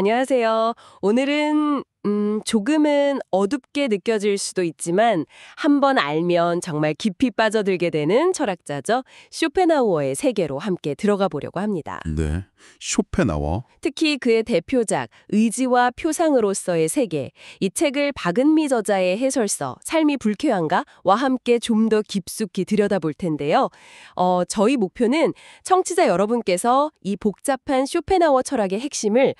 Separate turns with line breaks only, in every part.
안녕하세요. 오늘은 조금은 어둡게 느껴질 수도 있지만 한번 알면 정말 깊이 빠져들게 되는 철학자죠. 쇼펜하우어의 세계로 함께 들어가 보려고 합니다.
네, 쇼펜하우어.
특히 그의 대표작 의지와 표상으로서의 세계, 이 책을 박은미 저자의 해설서 삶이 불쾌한가와 함께 좀 더 깊숙이 들여다볼 텐데요. 저희 목표는 청취자 여러분께서 이 복잡한 쇼펜하우어 철학의 핵심을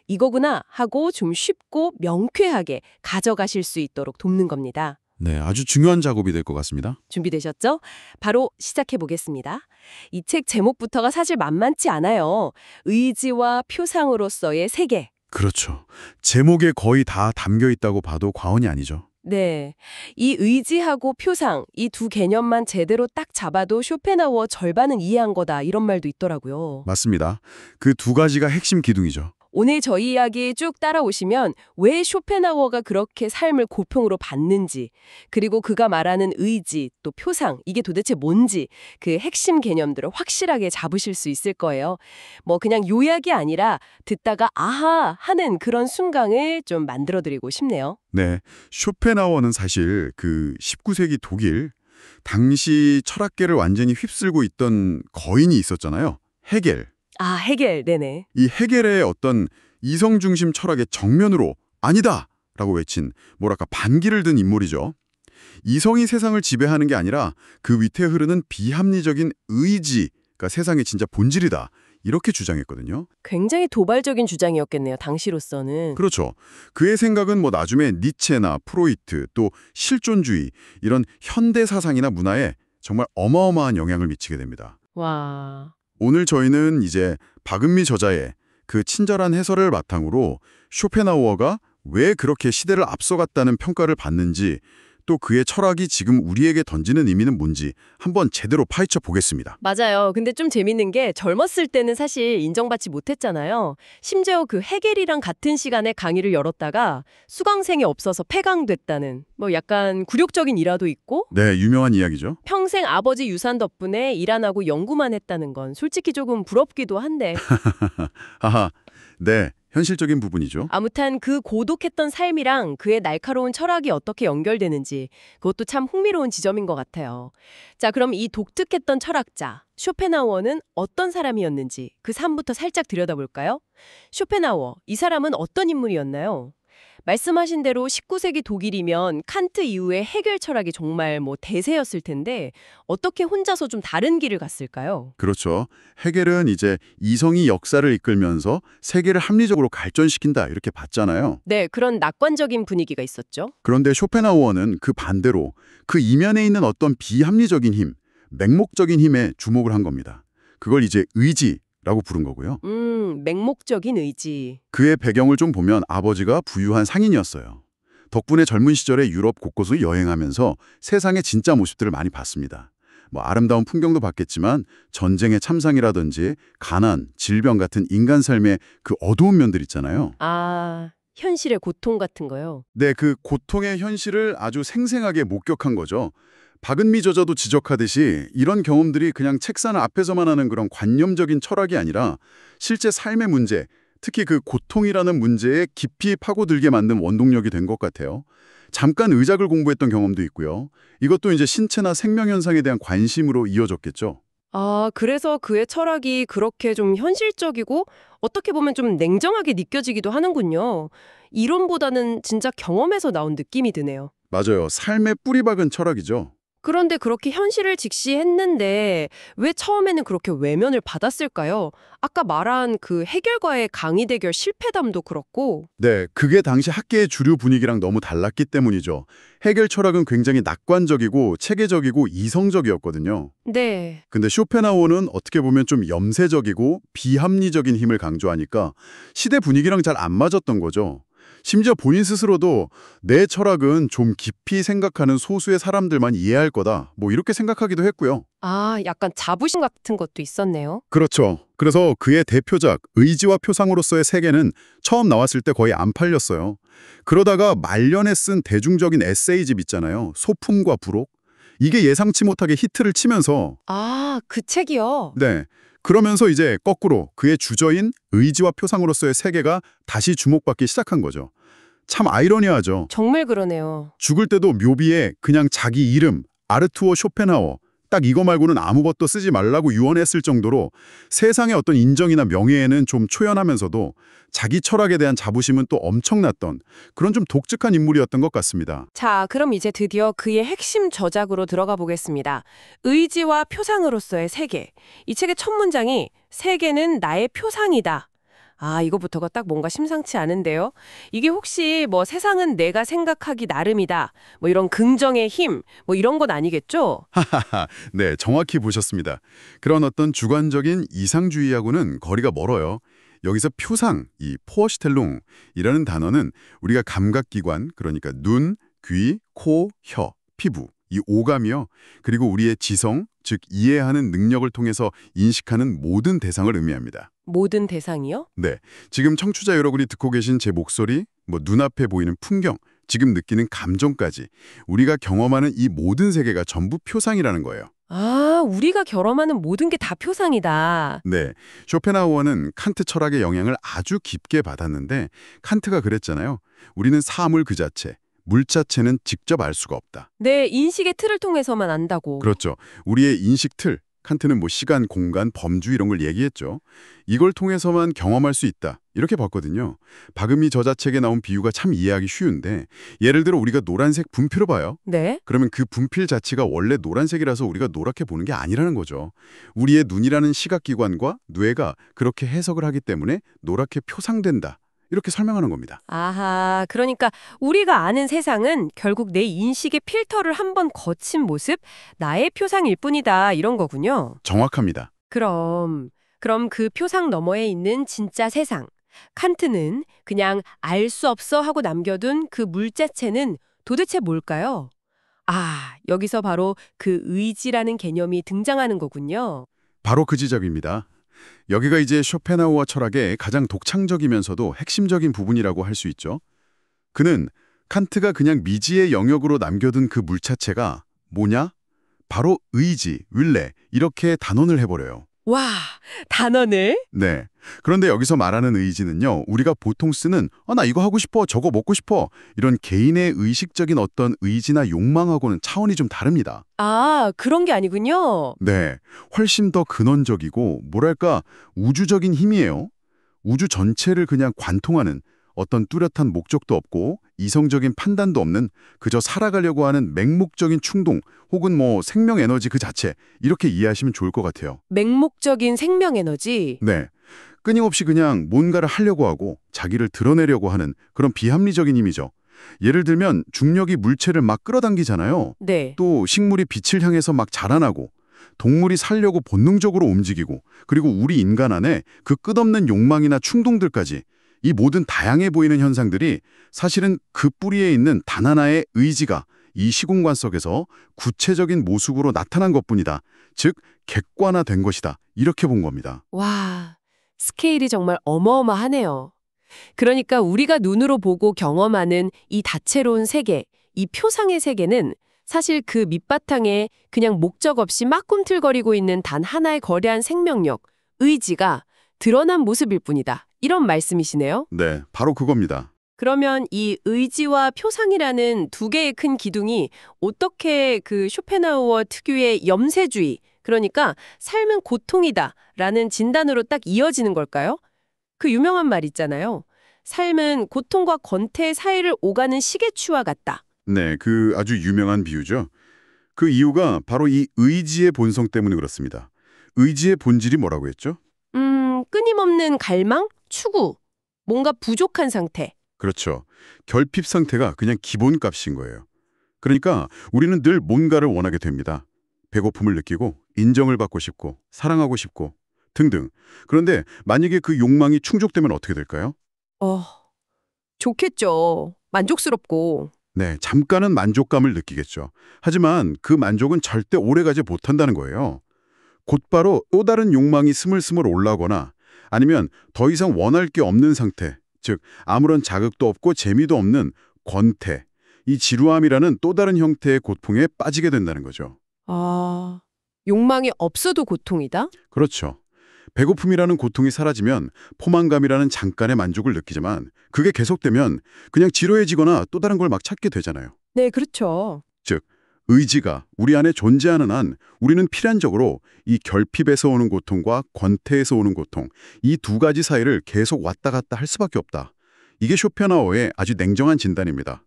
이거구나 하고 좀 쉽고 명쾌하게 가져가실 수 있도록 돕는 겁니다.
네, 아주 중요한 작업이 될 것 같습니다.
준비되셨죠? 바로 시작해 보겠습니다. 이 책 제목부터가 사실 만만치 않아요. 의지와 표상으로서의 세계.
그렇죠. 제목에 거의 다 담겨 있다고 봐도 과언이 아니죠.
네. 이 의지하고 표상, 이 두 개념만 제대로 딱 잡아도 쇼펜하우어 절반은 이해한 거다, 이런 말도 있더라고요.
맞습니다. 그 두 가지가 핵심 기둥이죠.
오늘 저희 이야기 쭉 따라오시면 왜 쇼펜하우어가 그렇게 삶을 고평으로 받는지, 그리고 그가 말하는 의지, 또 표상, 이게 도대체 뭔지 그 핵심 개념들을 확실하게 잡으실 수 있을 거예요. 뭐 그냥 요약이 아니라 듣다가 아하 하는 그런 순간을 좀 만들어드리고 싶네요.
네, 쇼펜하우어는 사실 그 19세기 독일, 당시 철학계를 완전히 휩쓸고 있던 거인이 있었잖아요. 헤겔.
헤겔, 네네.
이 헤겔의 어떤 이성 중심 철학의 정면으로 아니다! 라고 외친 뭐랄까 반기를 든 인물이죠. 이성이 세상을 지배하는 게 아니라 그 위태에 흐르는 비합리적인 의지가 세상의 진짜 본질이다. 이렇게 주장했거든요.
굉장히 도발적인 주장이었겠네요, 당시로서는.
그렇죠. 그의 생각은 뭐 나중에 니체나 프로이트 또 실존주의 이런 현대 사상이나 문화에 정말 어마어마한 영향을 미치게 됩니다.
와...
오늘 저희는 이제 박은미 저자의 그 친절한 해설을 바탕으로 쇼펜하우어가 왜 그렇게 시대를 앞서갔다는 평가를 받는지 또 그의 철학이 지금 우리에게 던지는 의미는 뭔지 한번 제대로 파헤쳐 보겠습니다.
맞아요. 근데 좀 재밌는 게 젊었을 때는 사실 인정받지 못했잖아요. 심지어 그 헤겔이랑 같은 시간에 강의를 열었다가 수강생이 없어서 폐강됐다는 뭐 약간 굴욕적인 일화도 있고
네, 유명한 이야기죠.
평생 아버지 유산 덕분에 일 안 하고 연구만 했다는 건 솔직히 조금 부럽기도 한데
하하, 네, 현실적인 부분이죠.
아무튼 그 고독했던 삶이랑 그의 날카로운 철학이 어떻게 연결되는지 그것도 참 흥미로운 지점인 것 같아요. 자, 그럼 이 독특했던 철학자 쇼펜하우어는 어떤 사람이었는지 그 삶부터 살짝 들여다볼까요? 쇼펜하우어, 이 사람은 어떤 인물이었나요? 말씀하신 대로 19세기 독일이면 칸트 이후에 해결 철학이 정말 뭐 대세였을 텐데 어떻게 혼자서 좀 다른 길을 갔을까요?
그렇죠. 헤겔은 이제 이성이 역사를 이끌면서 세계를 합리적으로 발전시킨다 이렇게 봤잖아요.
네, 그런 낙관적인 분위기가 있었죠.
그런데 쇼펜하우어는 그 반대로 그 이면에 있는 어떤 비합리적인 힘, 맹목적인 힘에 주목을 한 겁니다. 그걸 이제 의지라고 부른 거고요.
맹목적인 의지.
그의 배경을 좀 보면 아버지가 부유한 상인이었어요. 덕분에 젊은 시절에 유럽 곳곳을 여행하면서 세상의 진짜 모습들을 많이 봤습니다. 뭐 아름다운 풍경도 봤겠지만 전쟁의 참상이라든지 가난, 질병 같은 인간 삶의 그 어두운 면들 있잖아요.
현실의 고통 같은 거요.
네, 그 고통의 현실을 아주 생생하게 목격한 거죠. 박은미 저자도 지적하듯이 이런 경험들이 그냥 책상 앞에서만 하는 그런 관념적인 철학이 아니라 실제 삶의 문제, 특히 그 고통이라는 문제에 깊이 파고들게 만든 원동력이 된 것 같아요. 잠깐 의학을 공부했던 경험도 있고요. 이것도 이제 신체나 생명 현상에 대한 관심으로 이어졌겠죠.
그래서 그의 철학이 그렇게 좀 현실적이고 어떻게 보면 좀 냉정하게 느껴지기도 하는군요. 이론보다는 진짜 경험에서 나온 느낌이 드네요.
맞아요. 삶의 뿌리 박은 철학이죠.
그런데 그렇게 현실을 직시했는데 왜 처음에는 그렇게 외면을 받았을까요? 아까 말한 그 해결과의 강의 대결 실패담도 그렇고.
네, 그게 당시 학계의 주류 분위기랑 너무 달랐기 때문이죠. 해결 철학은 굉장히 낙관적이고 체계적이고 이성적이었거든요.
네.
근데 쇼펜하우어는 어떻게 보면 좀 염세적이고 비합리적인 힘을 강조하니까 시대 분위기랑 잘 안 맞았던 거죠. 심지어 본인 스스로도 내 철학은 좀 깊이 생각하는 소수의 사람들만 이해할 거다. 뭐 이렇게 생각하기도 했고요.
약간 자부심 같은 것도 있었네요.
그렇죠. 그래서 그의 대표작 의지와 표상으로서의 세계는 처음 나왔을 때 거의 안 팔렸어요. 그러다가 말년에 쓴 대중적인 에세이집 있잖아요. 소품과 부록. 이게 예상치 못하게 히트를 치면서
그 책이요?
네, 그러면서 이제 거꾸로 그의 주저인 의지와 표상으로서의 세계가 다시 주목받기 시작한 거죠. 참 아이러니하죠.
정말 그러네요.
죽을 때도 묘비에 그냥 자기 이름, 아르투어 쇼펜하워, 딱 이거 말고는 아무것도 쓰지 말라고 유언했을 정도로 세상의 어떤 인정이나 명예에는 좀 초연하면서도 자기 철학에 대한 자부심은 또 엄청났던 그런 좀 독특한 인물이었던 것 같습니다.
자, 그럼 이제 드디어 그의 핵심 저작으로 들어가 보겠습니다. 의지와 표상으로서의 세계. 이 책의 첫 문장이 세계는 나의 표상이다. 아, 이거부터가 딱 뭔가 심상치 않은데요. 이게 혹시 뭐 세상은 내가 생각하기 나름이다. 뭐 이런 긍정의 힘, 뭐 이런 건 아니겠죠?
하하하, 네, 정확히 보셨습니다. 그런 어떤 주관적인 이상주의하고는 거리가 멀어요. 여기서 표상, 이 포어시텔룽이라는 단어는 우리가 감각기관, 그러니까 눈, 귀, 코, 혀, 피부, 이 오감이요. 그리고 우리의 지성, 즉 이해하는 능력을 통해서 인식하는 모든 대상을 의미합니다.
모든 대상이요?
네, 지금 청취자 여러분이 듣고 계신 제 목소리, 뭐 눈앞에 보이는 풍경, 지금 느끼는 감정까지 우리가 경험하는 이 모든 세계가 전부 표상이라는 거예요.
아, 우리가 경험하는 모든 게 다 표상이다.
네, 쇼펜하우어는 칸트 철학의 영향을 아주 깊게 받았는데 칸트가 그랬잖아요. 우리는 사물 그 자체, 물 자체는 직접 알 수가 없다.
내 인식의 틀을 통해서만 안다고.
그렇죠. 우리의 인식 틀, 칸트는 뭐 시간, 공간, 범주 이런 걸 얘기했죠. 이걸 통해서만 경험할 수 있다. 이렇게 봤거든요. 박은미 저자 책에 나온 비유가 참 이해하기 쉬운데 예를 들어 우리가 노란색 분필을 봐요.
네?
그러면 그 분필 자체가 원래 노란색이라서 우리가 노랗게 보는 게 아니라는 거죠. 우리의 눈이라는 시각기관과 뇌가 그렇게 해석을 하기 때문에 노랗게 표상된다. 이렇게 설명하는 겁니다.
아하, 그러니까 우리가 아는 세상은 결국 내 인식의 필터를 한번 거친 모습, 나의 표상일 뿐이다, 이런 거군요.
정확합니다.
그럼 그 표상 너머에 있는 진짜 세상. 칸트는 그냥 알 수 없어 하고 남겨둔 그 물자체는 도대체 뭘까요? 아, 여기서 바로 그 의지라는 개념이 등장하는 거군요.
바로 그 지적입니다. 여기가 이제 쇼펜하우어 철학의 가장 독창적이면서도 핵심적인 부분이라고 할 수 있죠. 그는 칸트가 그냥 미지의 영역으로 남겨둔 그 물자체가 뭐냐? 바로 의지, 윌레 이렇게 단언을 해버려요.
와, 단언을?
네. 그런데 여기서 말하는 의지는요. 우리가 보통 쓰는 나 이거 하고 싶어, 저거 먹고 싶어 이런 개인의 의식적인 어떤 의지나 욕망하고는 차원이 좀 다릅니다.
아, 그런 게 아니군요.
네. 훨씬 더 근원적이고 뭐랄까 우주적인 힘이에요. 우주 전체를 그냥 관통하는 어떤 뚜렷한 목적도 없고 이성적인 판단도 없는 그저 살아가려고 하는 맹목적인 충동 혹은 뭐 생명 에너지 그 자체 이렇게 이해하시면 좋을 것 같아요.
맹목적인 생명 에너지.
네. 끊임없이 그냥 뭔가를 하려고 하고 자기를 드러내려고 하는 그런 비합리적인 힘이죠. 예를 들면 중력이 물체를 막 끌어당기잖아요.
네.
또 식물이 빛을 향해서 막 자라나고 동물이 살려고 본능적으로 움직이고 그리고 우리 인간 안에 그 끝없는 욕망이나 충동들까지 이 모든 다양해 보이는 현상들이 사실은 그 뿌리에 있는 단 하나의 의지가 이 시공간 속에서 구체적인 모습으로 나타난 것뿐이다. 즉 객관화된 것이다. 이렇게 본 겁니다.
와, 스케일이 정말 어마어마하네요. 그러니까 우리가 눈으로 보고 경험하는 이 다채로운 세계, 이 표상의 세계는 사실 그 밑바탕에 그냥 목적 없이 막 꿈틀거리고 있는 단 하나의 거대한 생명력, 의지가 드러난 모습일 뿐이다. 이런 말씀이시네요.
네, 바로 그겁니다.
그러면 이 의지와 표상이라는 두 개의 큰 기둥이 어떻게 그 쇼펜하우어 특유의 염세주의, 그러니까 삶은 고통이다라는 진단으로 딱 이어지는 걸까요? 그 유명한 말 있잖아요. 삶은 고통과 권태 사이를 오가는 시계추와 같다.
네, 그 아주 유명한 비유죠. 그 이유가 바로 이 의지의 본성 때문에 그렇습니다. 의지의 본질이 뭐라고 했죠?
끊임없는 갈망, 추구, 뭔가 부족한 상태.
그렇죠. 결핍 상태가 그냥 기본값인 거예요. 그러니까 우리는 늘 뭔가를 원하게 됩니다. 배고픔을 느끼고 인정을 받고 싶고 사랑하고 싶고 등등. 그런데 만약에 그 욕망이 충족되면 어떻게 될까요?
좋겠죠. 만족스럽고.
네, 잠깐은 만족감을 느끼겠죠. 하지만 그 만족은 절대 오래가지 못한다는 거예요. 곧바로 또 다른 욕망이 스물스물 올라오거나 아니면 더 이상 원할 게 없는 상태, 즉 아무런 자극도 없고 재미도 없는 권태, 이 지루함이라는 또 다른 형태의 고통에 빠지게 된다는 거죠.
욕망이 없어도 고통이다?
그렇죠. 배고픔이라는 고통이 사라지면 포만감이라는 잠깐의 만족을 느끼지만 그게 계속되면 그냥 지루해지거나 또 다른 걸 막 찾게 되잖아요.
네, 그렇죠.
즉, 의지가 우리 안에 존재하는 한 우리는 필연적으로 이 결핍에서 오는 고통과 권태에서 오는 고통, 이 두 가지 사이를 계속 왔다 갔다 할 수밖에 없다. 이게 쇼펜하우어의 아주 냉정한 진단입니다.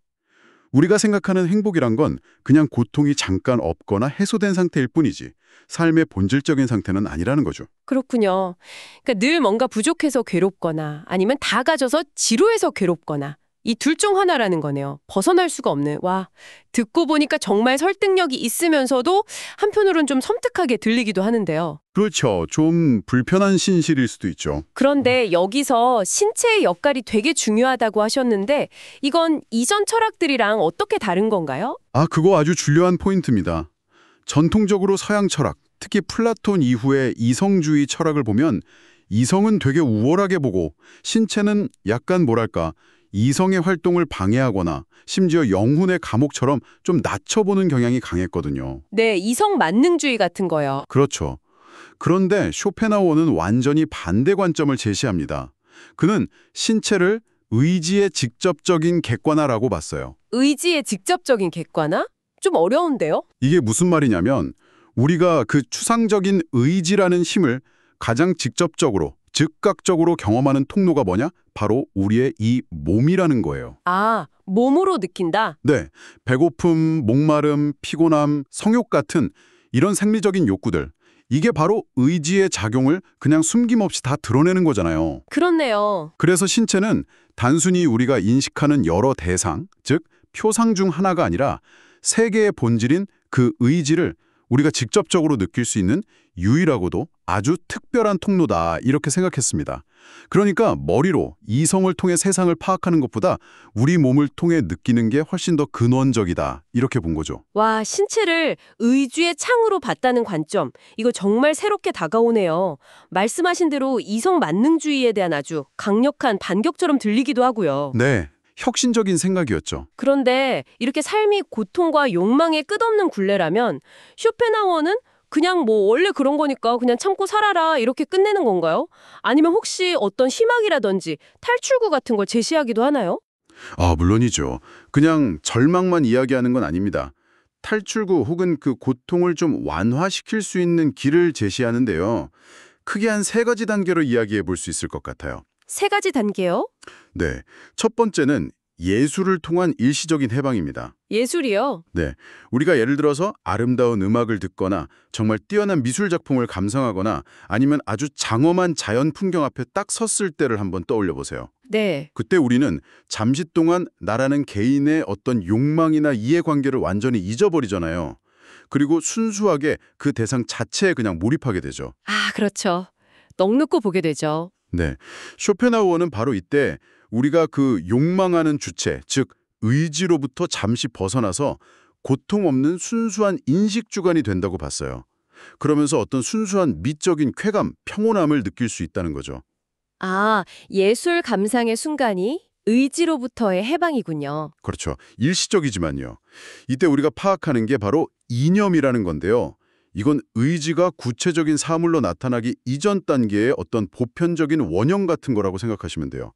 우리가 생각하는 행복이란 건 그냥 고통이 잠깐 없거나 해소된 상태일 뿐이지 삶의 본질적인 상태는 아니라는 거죠.
그렇군요. 그러니까 늘 뭔가 부족해서 괴롭거나 아니면 다 가져서 지루해서 괴롭거나 이 둘 중 하나라는 거네요. 벗어날 수가 없는. 와, 듣고 보니까 정말 설득력이 있으면서도 한편으로는 좀 섬뜩하게 들리기도 하는데요.
그렇죠. 좀 불편한 신실일 수도 있죠.
그런데 여기서 신체의 역할이 되게 중요하다고 하셨는데 이건 이전 철학들이랑 어떻게 다른 건가요?
그거 아주 중요한 포인트입니다. 전통적으로 서양 철학, 특히 플라톤 이후의 이성주의 철학을 보면 이성은 되게 우월하게 보고 신체는 약간 뭐랄까 이성의 활동을 방해하거나 심지어 영혼의 감옥처럼 좀 낮춰보는 경향이 강했거든요.
네, 이성 만능주의 같은 거요.
그렇죠. 그런데 쇼펜하우어는 완전히 반대 관점을 제시합니다. 그는 신체를 의지의 직접적인 객관화라고 봤어요.
의지의 직접적인 객관화? 좀 어려운데요?
이게 무슨 말이냐면 우리가 그 추상적인 의지라는 힘을 가장 직접적으로, 즉각적으로 경험하는 통로가 뭐냐? 바로 우리의 이 몸이라는 거예요.
아, 몸으로 느낀다?
네, 배고픔, 목마름, 피곤함, 성욕 같은 이런 생리적인 욕구들, 이게 바로 의지의 작용을 그냥 숨김없이 다 드러내는 거잖아요.
그렇네요.
그래서 신체는 단순히 우리가 인식하는 여러 대상, 즉 표상 중 하나가 아니라 세계의 본질인 그 의지를 우리가 직접적으로 느낄 수 있는 유일하고도 아주 특별한 통로다 이렇게 생각했습니다. 그러니까 머리로 이성을 통해 세상을 파악하는 것보다 우리 몸을 통해 느끼는 게 훨씬 더 근원적이다 이렇게 본 거죠.
와, 신체를 의주의 창으로 봤다는 관점. 이거 정말 새롭게 다가오네요. 말씀하신 대로 이성 만능주의에 대한 아주 강력한 반격처럼 들리기도 하고요.
네, 혁신적인 생각이었죠.
그런데 이렇게 삶이 고통과 욕망의 끝없는 굴레라면 쇼펜하우어는 그냥 뭐 원래 그런 거니까 그냥 참고 살아라 이렇게 끝내는 건가요? 아니면 혹시 어떤 희망이라든지 탈출구 같은 걸 제시하기도 하나요?
물론이죠. 그냥 절망만 이야기하는 건 아닙니다. 탈출구 혹은 그 고통을 좀 완화시킬 수 있는 길을 제시하는데요. 크게 한 3가지 단계로 이야기해 볼 수 있을 것 같아요.
3가지 단계요?
네, 첫 번째는 예술을 통한 일시적인 해방입니다.
예술이요?
네, 우리가 예를 들어서 아름다운 음악을 듣거나 정말 뛰어난 미술 작품을 감상하거나 아니면 아주 장엄한 자연 풍경 앞에 딱 섰을 때를 한번 떠올려 보세요.
네.
그때 우리는 잠시 동안 나라는 개인의 어떤 욕망이나 이해관계를 완전히 잊어버리잖아요. 그리고 순수하게 그 대상 자체에 그냥 몰입하게 되죠.
아, 그렇죠. 넋놓고 보게 되죠.
네, 쇼펜하우어는 바로 이때 우리가 그 욕망하는 주체, 즉 의지로부터 잠시 벗어나서 고통 없는 순수한 인식 주관이 된다고 봤어요. 그러면서 어떤 순수한 미적인 쾌감, 평온함을 느낄 수 있다는 거죠.
아, 예술 감상의 순간이 의지로부터의 해방이군요.
그렇죠. 일시적이지만요. 이때 우리가 파악하는 게 바로 이념이라는 건데요. 이건 의지가 구체적인 사물로 나타나기 이전 단계의 어떤 보편적인 원형 같은 거라고 생각하시면 돼요.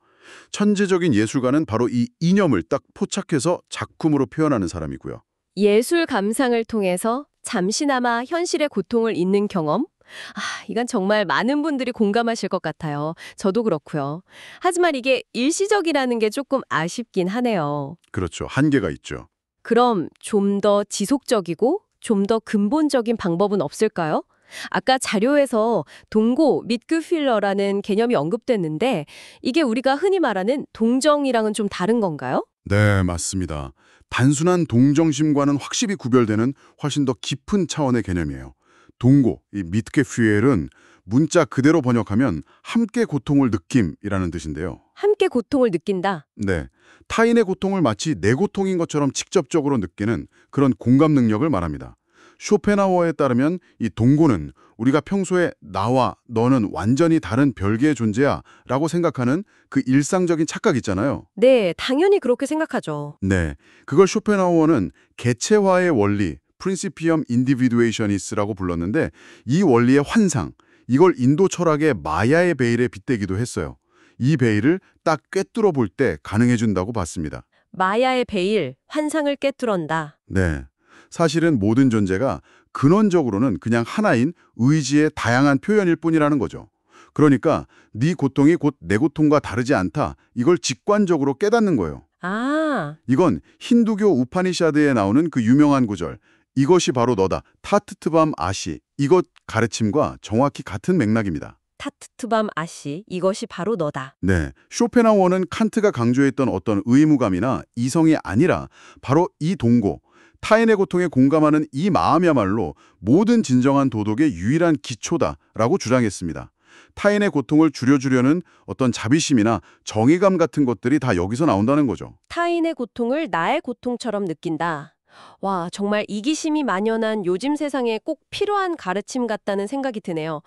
천재적인 예술가는 바로 이 이념을 딱 포착해서 작품으로 표현하는 사람이고요.
예술 감상을 통해서 잠시나마 현실의 고통을 잊는 경험? 아, 이건 정말 많은 분들이 공감하실 것 같아요. 저도 그렇고요. 하지만 이게 일시적이라는 게 조금 아쉽긴 하네요.
그렇죠. 한계가 있죠.
그럼 좀 더 지속적이고 좀 더 근본적인 방법은 없을까요? 아까 자료에서 동고 미트필러라는 개념이 언급됐는데 이게 우리가 흔히 말하는 동정이랑은 좀 다른 건가요?
네, 맞습니다. 단순한 동정심과는 확실히 구별되는 훨씬 더 깊은 차원의 개념이에요. 동고, 이 미트게fühl은 문자 그대로 번역하면 함께 고통을 느낌이라는 뜻인데요.
함께 고통을 느낀다.
네, 타인의 고통을 마치 내 고통인 것처럼 직접적으로 느끼는 그런 공감 능력을 말합니다. 쇼펜하우어에 따르면 이 동고는 우리가 평소에 나와 너는 완전히 다른 별개의 존재야 라고 생각하는 그 일상적인 착각 있잖아요.
네, 당연히 그렇게 생각하죠.
네, 그걸 쇼펜하우어는 개체화의 원리, Principium Individuationis라고 불렀는데 이 원리의 환상, 이걸 인도 철학의 마야의 베일에 빗대기도 했어요. 이 베일을 딱 꿰뚫어 볼 때 가능해준다고 봤습니다.
마야의 베일, 환상을 꿰뚫었다.
네. 사실은 모든 존재가 근원적으로는 그냥 하나인 의지의 다양한 표현일 뿐이라는 거죠. 그러니까 네 고통이 곧 내 고통과 다르지 않다. 이걸 직관적으로 깨닫는 거예요.
아,
이건 힌두교 우파니샤드에 나오는 그 유명한 구절 이것이 바로 너다. 타트트밤 아시. 이것 가르침과 정확히 같은 맥락입니다.
타트트밤 아시, 이것이 바로 너다.
네, 쇼펜하우어는 칸트가 강조했던 어떤 의무감이나 이성이 아니라 바로 이 동고, 타인의 고통에 공감하는 이 마음이야말로 모든 진정한 도덕의 유일한 기초다라고 주장했습니다. 타인의 고통을 줄여주려는 어떤 자비심이나 정의감 같은 것들이 다 여기서 나온다는 거죠.
타인의 고통을 나의 고통처럼 느낀다. 와, 정말 이기심이 만연한 요즘 세상에 꼭 필요한 가르침 같다는 생각이 드네요.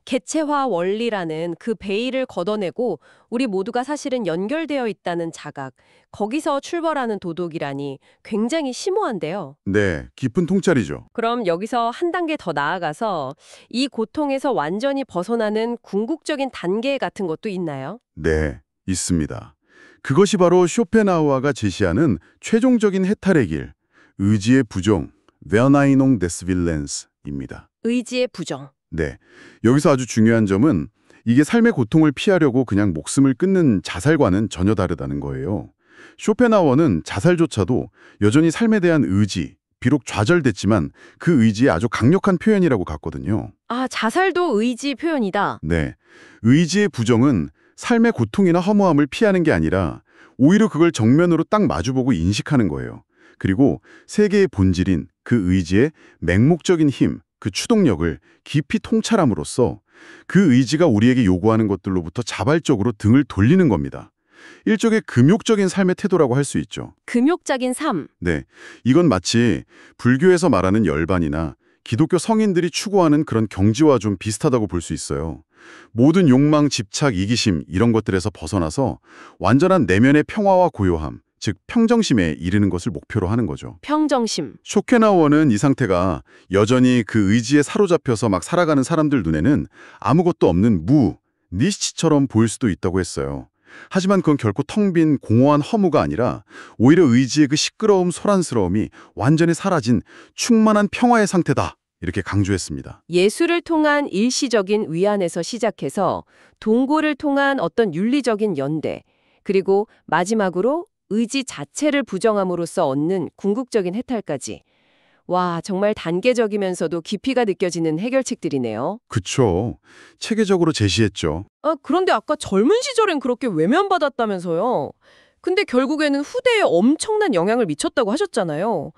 개체화 원리라는 그 베일을 걷어내고 우리 모두가 사실은 연결되어 있다는 자각, 거기서 출발하는 도덕이라니 굉장히 심오한데요.
네, 깊은 통찰이죠.
그럼 여기서 한 단계 더 나아가서 이 고통에서 완전히 벗어나는 궁극적인 단계 같은 것도 있나요?
네, 있습니다. 그것이 바로 쇼펜하우어가 제시하는 최종적인 해탈의 길, 의지의 부정, Verneinung des Willens입니다.
의지의 부정.
네, 여기서 아주 중요한 점은 이게 삶의 고통을 피하려고 그냥 목숨을 끊는 자살과는 전혀 다르다는 거예요. 쇼펜하우어는 자살조차도 여전히 삶에 대한 의지, 비록 좌절됐지만 그 의지의 아주 강력한 표현이라고 갔거든요.
아, 자살도 의지 표현이다.
네, 의지의 부정은 삶의 고통이나 허무함을 피하는 게 아니라 오히려 그걸 정면으로 딱 마주보고 인식하는 거예요. 그리고 세계의 본질인 그 의지의 맹목적인 힘, 그 추동력을 깊이 통찰함으로써 그 의지가 우리에게 요구하는 것들로부터 자발적으로 등을 돌리는 겁니다. 일종의 금욕적인 삶의 태도라고 할 수 있죠.
금욕적인 삶.
네, 이건 마치 불교에서 말하는 열반이나 기독교 성인들이 추구하는 그런 경지와 좀 비슷하다고 볼 수 있어요. 모든 욕망, 집착, 이기심 이런 것들에서 벗어나서 완전한 내면의 평화와 고요함, 즉 평정심에 이르는 것을 목표로 하는 거죠.
평정심.
쇼펜하우어는 이 상태가 여전히 그 의지에 사로잡혀서 막 살아가는 사람들 눈에는 아무것도 없는 니시처럼 보일 수도 있다고 했어요. 하지만 그건 결코 텅 빈 공허한 허무가 아니라 오히려 의지의 그 시끄러움, 소란스러움이 완전히 사라진 충만한 평화의 상태다. 이렇게 강조했습니다.
예술을 통한 일시적인 위안에서 시작해서 동고를 통한 어떤 윤리적인 연대, 그리고 마지막으로 의지 자체를 부정함으로써 얻는 궁극적인 해탈까지. 와, 정말 단계적이면서도 깊이가 느껴지는 해결책들이네요.
그쵸. 체계적으로 제시했죠.
아, 그런데 아까 젊은 시절엔 그렇게 외면받았다면서요. 근데 결국에는 후대에 엄청난 영향을 미쳤다고 하셨잖아요.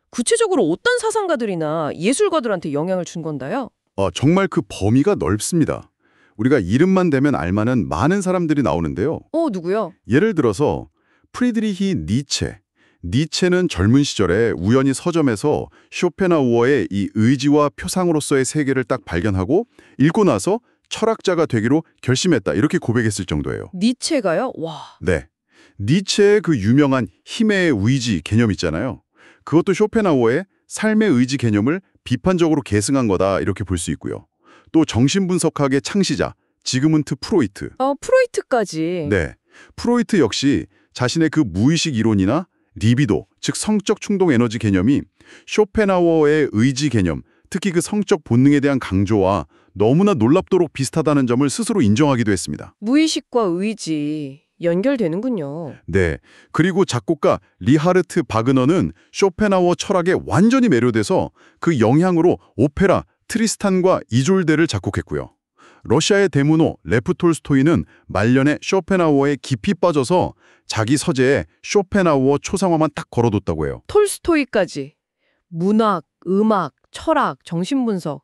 구체적으로 어떤 사상가들이나 예술가들한테 영향을 준 건가요?
정말 그 범위가 넓습니다. 우리가 이름만 대면 알만한 많은 사람들이 나오는데요.
누구요?
예를 들어서 프리드리히 니체. 니체는 젊은 시절에 우연히 서점에서 쇼펜하우어의 이 의지와 표상으로서의 세계를 딱 발견하고 읽고 나서 철학자가 되기로 결심했다. 이렇게 고백했을 정도예요.
니체가요? 와.
네. 니체의 그 유명한 힘의 의지 개념 있잖아요. 그것도 쇼펜하우어의 삶의 의지 개념을 비판적으로 계승한 거다. 이렇게 볼 수 있고요. 또 정신분석학의 창시자 지그문트 프로이트.
프로이트까지.
네. 프로이트 역시 자신의 그 무의식 이론이나 리비도, 즉 성적 충동 에너지 개념이 쇼펜하우어의 의지 개념, 특히 그 성적 본능에 대한 강조와 너무나 놀랍도록 비슷하다는 점을 스스로 인정하기도 했습니다.
무의식과 의지 연결되는군요.
네. 그리고 작곡가 리하르트 바그너는 쇼펜하우어 철학에 완전히 매료돼서 그 영향으로 오페라 트리스탄과 이졸데를 작곡했고요. 러시아의 대문호 레프 톨스토이는 말년에 쇼펜하우어에 깊이 빠져서 자기 서재에 쇼펜하우어 초상화만 딱 걸어뒀다고 해요.
톨스토이까지. 문학, 음악, 철학, 정신분석.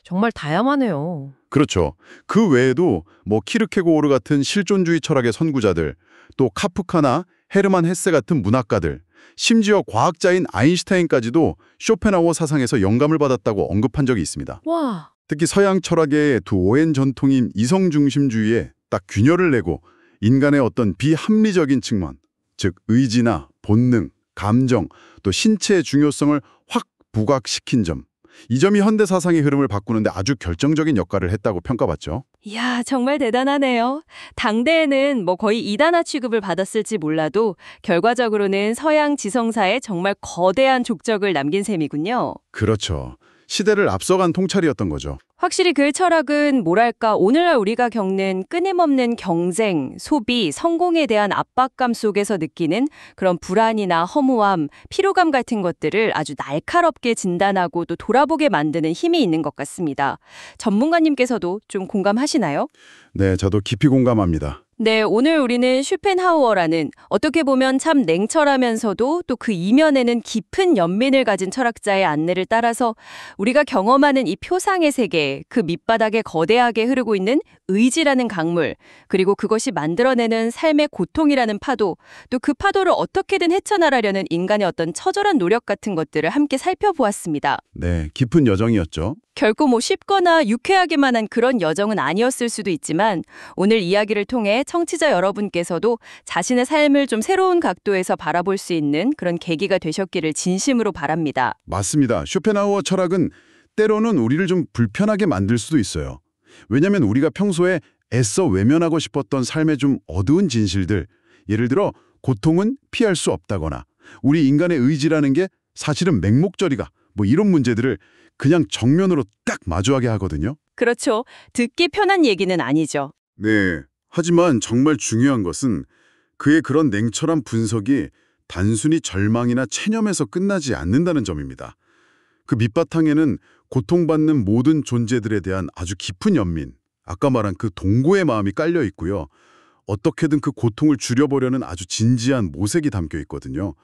정말 다양하네요.
그렇죠. 그 외에도 키르케고르 같은 실존주의 철학의 선구자들, 또 카프카나 헤르만 헤세 같은 문학가들, 심지어 과학자인 아인슈타인까지도 쇼펜하우어 사상에서 영감을 받았다고 언급한 적이 있습니다.
와.
특히 서양 철학의 두 오랜 전통인 이성중심주의에 딱 균열을 내고 인간의 어떤 비합리적인 측면, 즉 의지나 본능, 감정, 또 신체의 중요성을 확 부각시킨 점, 이 점이 현대 사상의 흐름을 바꾸는데 아주 결정적인 역할을 했다고 평가받죠.
이야, 정말 대단하네요. 당대에는 거의 이단화 취급을 받았을지 몰라도 결과적으로는 서양 지성사에 정말 거대한 족적을 남긴 셈이군요.
그렇죠. 시대를 앞서간 통찰이었던 거죠.
확실히 그 철학은 뭐랄까 오늘날 우리가 겪는 끊임없는 경쟁, 소비, 성공에 대한 압박감 속에서 느끼는 그런 불안이나 허무함, 피로감 같은 것들을 아주 날카롭게 진단하고 또 돌아보게 만드는 힘이 있는 것 같습니다. 전문가님께서도 좀 공감하시나요?
네, 저도 깊이 공감합니다.
네, 오늘 우리는 슈펜하우어라는 어떻게 보면 참 냉철하면서도 또 그 이면에는 깊은 연민을 가진 철학자의 안내를 따라서 우리가 경험하는 이 표상의 세계, 그 밑바닥에 거대하게 흐르고 있는 의지라는 강물, 그리고 그것이 만들어내는 삶의 고통이라는 파도, 또 그 파도를 어떻게든 헤쳐나가려는 인간의 어떤 처절한 노력 같은 것들을 함께 살펴보았습니다.
네, 깊은 여정이었죠.
결코 쉽거나 유쾌하기만 한 그런 여정은 아니었을 수도 있지만 오늘 이야기를 통해 청취자 여러분께서도 자신의 삶을 좀 새로운 각도에서 바라볼 수 있는 그런 계기가 되셨기를 진심으로 바랍니다.
맞습니다. 쇼펜하우어 철학은 때로는 우리를 좀 불편하게 만들 수도 있어요. 왜냐하면 우리가 평소에 애써 외면하고 싶었던 삶의 좀 어두운 진실들, 예를 들어 고통은 피할 수 없다거나 우리 인간의 의지라는 게 사실은 맹목절이가 이런 문제들을 그냥 정면으로 딱 마주하게 하거든요.
그렇죠. 듣기 편한 얘기는 아니죠.
네. 하지만 정말 중요한 것은 그의 그런 냉철한 분석이 단순히 절망이나 체념에서 끝나지 않는다는 점입니다. 그 밑바탕에는 고통받는 모든 존재들에 대한 아주 깊은 연민, 아까 말한 그 동고의 마음이 깔려 있고요. 어떻게든 그 고통을 줄여보려는 아주 진지한 모색이 담겨 있거든요.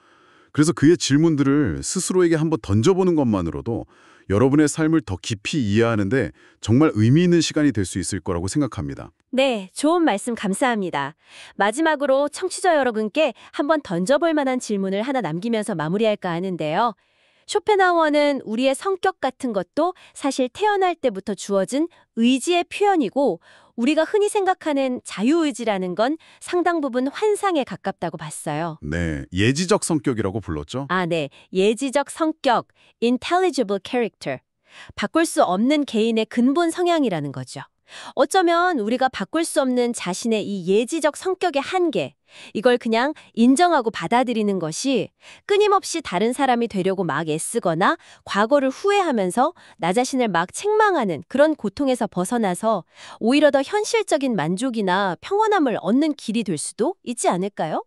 그래서 그의 질문들을 스스로에게 한번 던져보는 것만으로도 여러분의 삶을 더 깊이 이해하는데 정말 의미 있는 시간이 될 수 있을 거라고 생각합니다.
네, 좋은 말씀 감사합니다. 마지막으로 청취자 여러분께 한번 던져볼 만한 질문을 하나 남기면서 마무리할까 하는데요. 쇼펜하우어는 우리의 성격 같은 것도 사실 태어날 때부터 주어진 의지의 표현이고 우리가 흔히 생각하는 자유의지라는 건 상당 부분 환상에 가깝다고 봤어요.
네, 예지적 성격이라고 불렀죠?
네. 예지적 성격, intelligible character. 바꿀 수 없는 개인의 근본 성향이라는 거죠. 어쩌면 우리가 바꿀 수 없는 자신의 이 예지적 성격의 한계, 이걸 그냥 인정하고 받아들이는 것이 끊임없이 다른 사람이 되려고 막 애쓰거나 과거를 후회하면서 나 자신을 막 책망하는 그런 고통에서 벗어나서 오히려 더 현실적인 만족이나 평온함을 얻는 길이 될 수도 있지 않을까요?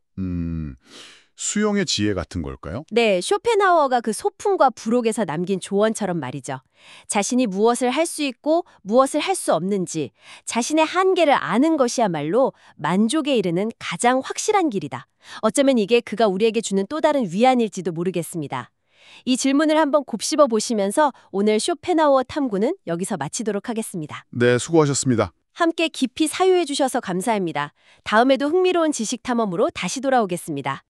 수용의 지혜 같은 걸까요?
네, 쇼펜하우어가 그 소품과 부록에서 남긴 조언처럼 말이죠. 자신이 무엇을 할 수 있고 무엇을 할 수 없는지, 자신의 한계를 아는 것이야말로 만족에 이르는 가장 확실한 길이다. 어쩌면 이게 그가 우리에게 주는 또 다른 위안일지도 모르겠습니다. 이 질문을 한번 곱씹어 보시면서 오늘 쇼펜하우어 탐구는 여기서 마치도록 하겠습니다.
네, 수고하셨습니다.
함께 깊이 사유해 주셔서 감사합니다. 다음에도 흥미로운 지식 탐험으로 다시 돌아오겠습니다.